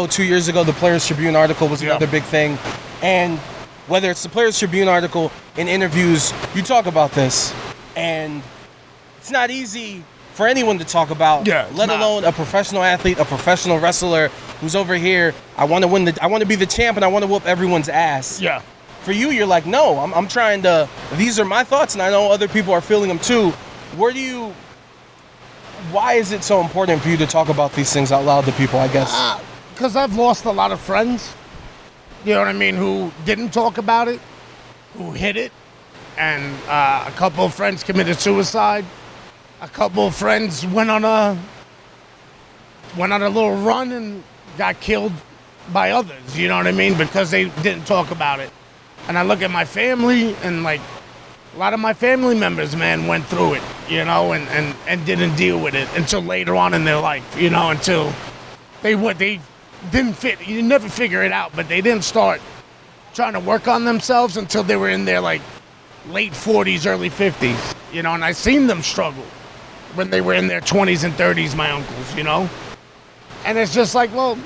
2 years ago, the Players Tribune article was another big thing. And whether it's the Players Tribune article, in interviews, you talk about this. And it's not easy for anyone to talk about, let alone a professional athlete, a professional wrestler who's over here. I want to win. I want to be the champ, and I want to whoop everyone's ass. Yeah. For you, you're like, no, I'm trying to. These are my thoughts, and I know other people are feeling them too. Why is it so important for you to talk about these things out loud to people? I guess because I've lost a lot of friends. You know what I mean? Who didn't talk about it, who hid it, and a couple of friends committed suicide. A couple of friends went on a little run and got killed by others, you know what I mean? Because they didn't talk about it. And I look at my family, and like a lot of my family members, man, went through it, you know, and didn't deal with it until later on in their life, you know, until they didn't fit. You never figure it out, but they didn't start trying to work on themselves until they were in their like late 40s, early 50s, you know, and I seen them struggle when they were in their 20s and 30s, my uncles, you know? And it's just like, well,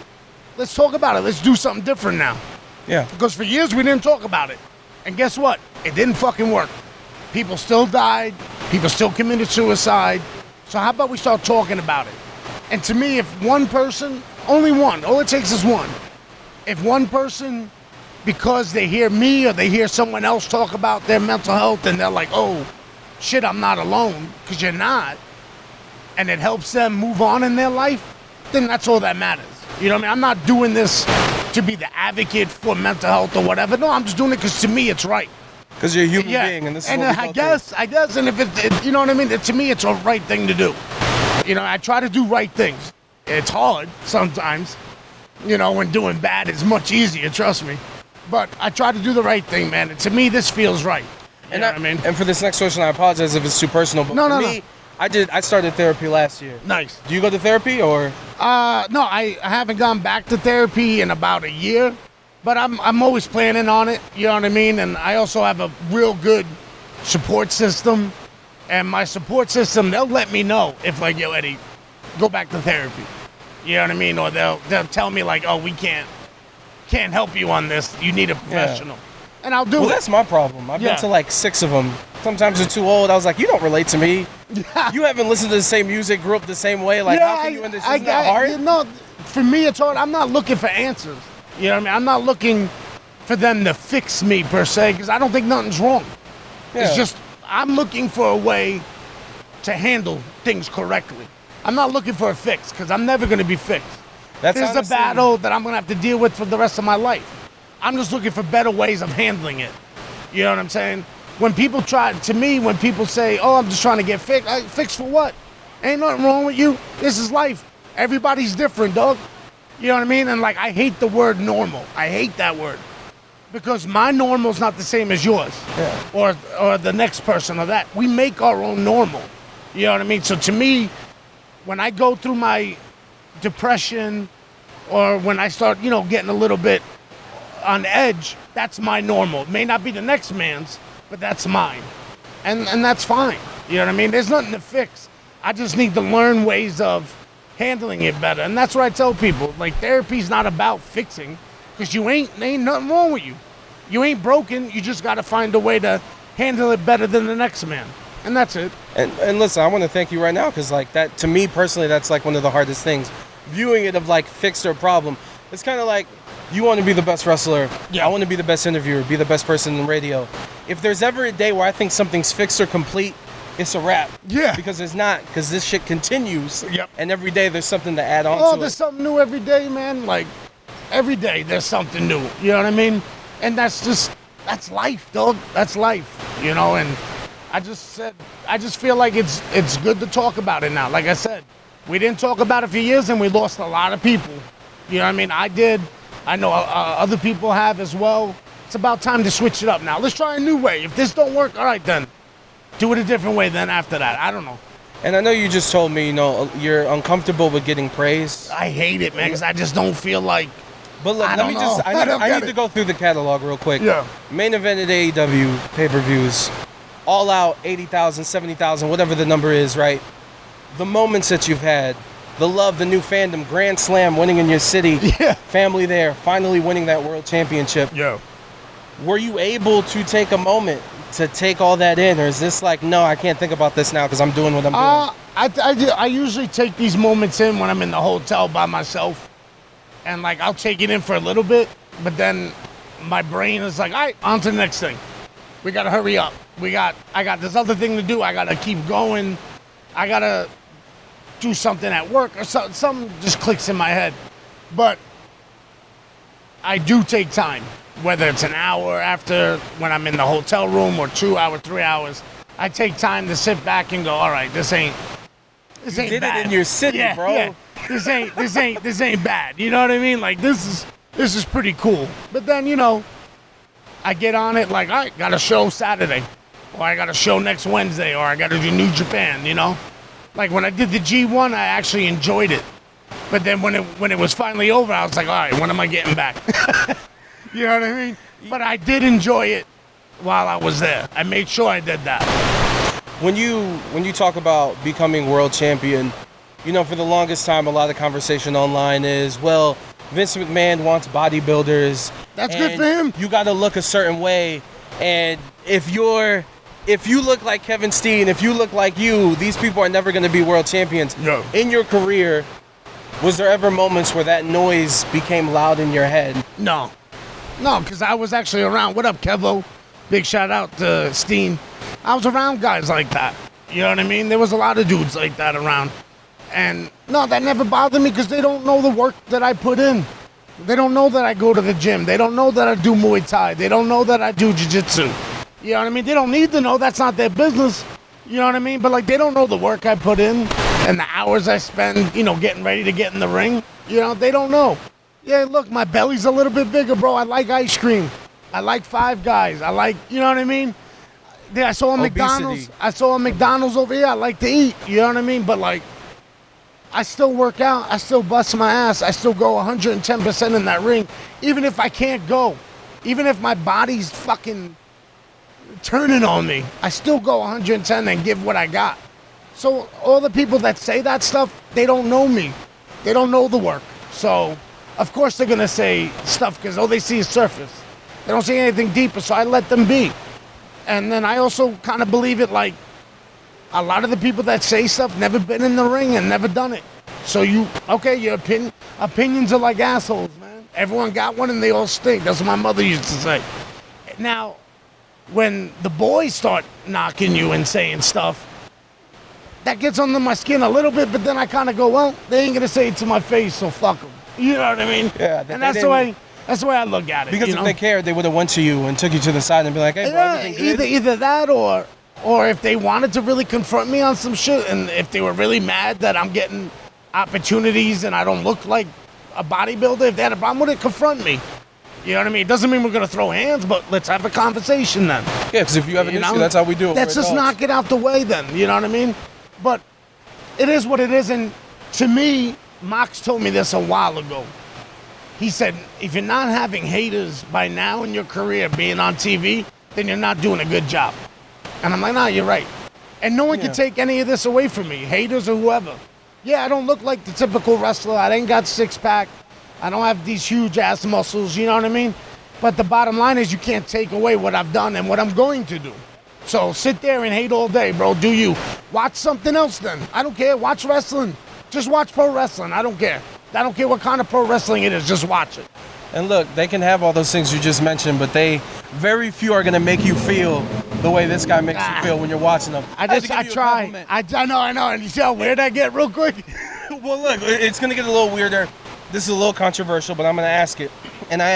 let's talk about it. Let's do something different now. Yeah. Because for years we didn't talk about it. And guess what? It didn't fucking work. People still died. People still committed suicide. So how about we start talking about it? And to me, if one person, only one, all it takes is one. If one person, because they hear me or they hear someone else talk about their mental health and they're like, oh, shit, I'm not alone, because you're not, and it helps them move on in their life, then that's all that matters. You know what I mean? I'm not doing this to be the advocate for mental health or whatever. No, I'm just doing it because to me it's right. Because you're a human being, and this is what I guess, and if it, you know what I mean? To me, it's a right thing to do. You know, I try to do right things. It's hard sometimes, you know, when doing bad is much easier, trust me. But I try to do the right thing, man, and to me, this feels right. You know what I mean? And for this next question, I apologize if it's too personal, but for me, I started therapy last year. Nice. Do you go to therapy or? No, I haven't gone back to therapy in about a year, but I'm always planning on it. You know what I mean? And I also have a real good support system, and my support system, they'll let me know if like, yo, Eddie, go back to therapy. You know what I mean? Or they'll tell me like, oh, we can't help you on this. You need a professional. Yeah. And I'll do it. Well, that's my problem. I've been to like 6 of them. Sometimes they're too old. I was like, you don't relate to me. You haven't listened to the same music, grew up the same way. Like, how can you in this? Isn't that hard? You know, for me, it's hard. I'm not looking for answers. You know what I mean? I'm not looking for them to fix me, per se, because I don't think nothing's wrong. Yeah. It's just, I'm looking for a way to handle things correctly. I'm not looking for a fix, because I'm never going to be fixed. This is a battle that I'm going to have to deal with for the rest of my life. I'm just looking for better ways of handling it. You know what I'm saying? When people when people say, oh, I'm just trying to get fixed, fixed for what? Ain't nothing wrong with you. This is life. Everybody's different, dog. You know what I mean? And like, I hate the word normal. I hate that word. Because my normal's not the same as yours. Yeah. Or the next person or that. We make our own normal. You know what I mean? So to me, when I go through my depression or when I start, you know, getting a little bit on edge, that's my normal. It may not be the next man's, but that's mine. And that's fine. You know what I mean? There's nothing to fix. I just need to learn ways of handling it better. And that's what I tell people. Like, therapy's not about fixing, because ain't nothing wrong with you. You ain't broken. You just got to find a way to handle it better than the next man. And that's it. And listen, I want to thank you right now, because like that, to me personally, that's like one of the hardest things. Viewing it of like fixed or problem. It's kind of like, you want to be the best wrestler. Yeah. I want to be the best interviewer, be the best person in radio. If there's ever a day where I think something's fixed or complete, it's a wrap. Yeah. Because it's not, because this shit continues. Yep. And every day there's something to add on to it. Oh, there's something new every day, man. Like, every day there's something new. You know what I mean? And that's life, dog. That's life. You know, and I just feel like it's good to talk about it now. Like I said, we didn't talk about it for years and we lost a lot of people. You know what I mean? I did. I know other people have as well. It's about time to switch it up now. Let's try a new way. If this don't work, all right then. Do it a different way then after that. I don't know. And I know you just told me, you know, you're uncomfortable with getting praise. I hate it, man, because I just don't feel like... But look, I need to go through the catalog real quick. Yeah. Main event at AEW, pay-per-views, all out, 80,000, 70,000, whatever the number is, right? The moments that you've had, the love, the new fandom, Grand Slam winning in your city, Yeah. family there, finally winning that world championship. Yo. Were you able to take a moment to take all that in, or is this like, no, I can't think about this now because I'm doing what I'm doing? I usually take these moments in when I'm in the hotel by myself, and like I'll take it in for a little bit, but then my brain is like, all right, on to the next thing. We gotta hurry up. I got this other thing to do. I gotta keep going. I gotta do something at work or something just clicks in my head. But I do take time, whether it's an hour after when I'm in the hotel room or 2 hours, 3 hours. I take time to sit back and go, all right, this ain't did bad. it in your city, Yeah, bro. yeah. This ain't bad. You know what I mean? Like this is pretty cool. But then, you know, I get on it like, all right, got a show Saturday, or I got a show next Wednesday, or I got to do New Japan, you know? Like when I did the G1, I actually enjoyed it. But then when it was finally over, I was like, all right, when am I getting back? You know what I mean? But I did enjoy it while I was there. I made sure I did that. When you talk about becoming world champion, you know, for the longest time, a lot of conversation online is, well, Vince McMahon wants bodybuilders. That's good for him. You got to look a certain way, and if you look like Kevin Steen, if you look like you, these people are never going to be world champions. No. In your career, was there ever moments where that noise became loud in your head? No, because I was actually around. What up, Kevo? Big shout out to Steen. I was around guys like that. You know what I mean? There was a lot of dudes like that around. And no, that never bothered me because they don't know the work that I put in. They don't know that I go to the gym. They don't know that I do Muay Thai. They don't know that I do Jiu-Jitsu. You know what I mean? They don't need to know. That's not their business. You know what I mean? But like, they don't know the work I put in and the hours I spend, you know, getting ready to get in the ring. You know, they don't know. Yeah, look, my belly's a little bit bigger, bro. I like ice cream. I like Five Guys. I like, you know what I mean? Yeah, I saw a McDonald's. I saw a McDonald's over here. I like to eat. You know what I mean? But like, I still work out. I still bust my ass. I still go 110% in that ring. Even if I can't go. Even if my body's fucking turning on me. I still go 110 and give what I got. So all the people that say that stuff, they don't know me. They don't know the work. So, of course they're going to say stuff because all they see is surface. They don't see anything deeper, so I let them be. And then I also kind of believe it like a lot of the people that say stuff never been in the ring and never done it. So your opinions are like assholes, man. Everyone got one and they all stink. That's what my mother used to say. Now, when the boys start knocking you and saying stuff, that gets under my skin a little bit, but then I kind of go, well, they ain't going to say it to my face, so fuck them. You know what I mean? Yeah. And that's the way I look at it. Because if they cared, they would have went to you and took you to the side and be like, hey, bro, everything good? Either that or if they wanted to really confront me on some shit, and if they were really mad that I'm getting opportunities and I don't look like a bodybuilder, if they had a problem with it, confront me. You know what I mean? It doesn't mean we're going to throw hands, but let's have a conversation then. Yeah, because if you have an issue, that's how we do it. Let's just knock it out the way then, you know what I mean? But it is what it is, and to me, Mox told me this a while ago. He said, if you're not having haters by now in your career being on TV, then you're not doing a good job. And I'm like, nah, you're right. And no one can take any of this away from me, haters or whoever. Yeah, I don't look like the typical wrestler. I ain't got six-pack. I don't have these huge ass muscles, you know what I mean? But the bottom line is you can't take away what I've done and what I'm going to do. So sit there and hate all day, bro. Do you. Watch something else then. I don't care. Watch wrestling. Just watch pro wrestling. I don't care. I don't care what kind of pro wrestling it is. Just watch it. And look, they can have all those things you just mentioned, but very few are going to make you feel the way this guy makes you feel when you're watching them. I try. I know. And you see how weird I get real quick? Well, look, it's going to get a little weirder. This is a little controversial, but I'm going to ask it. And I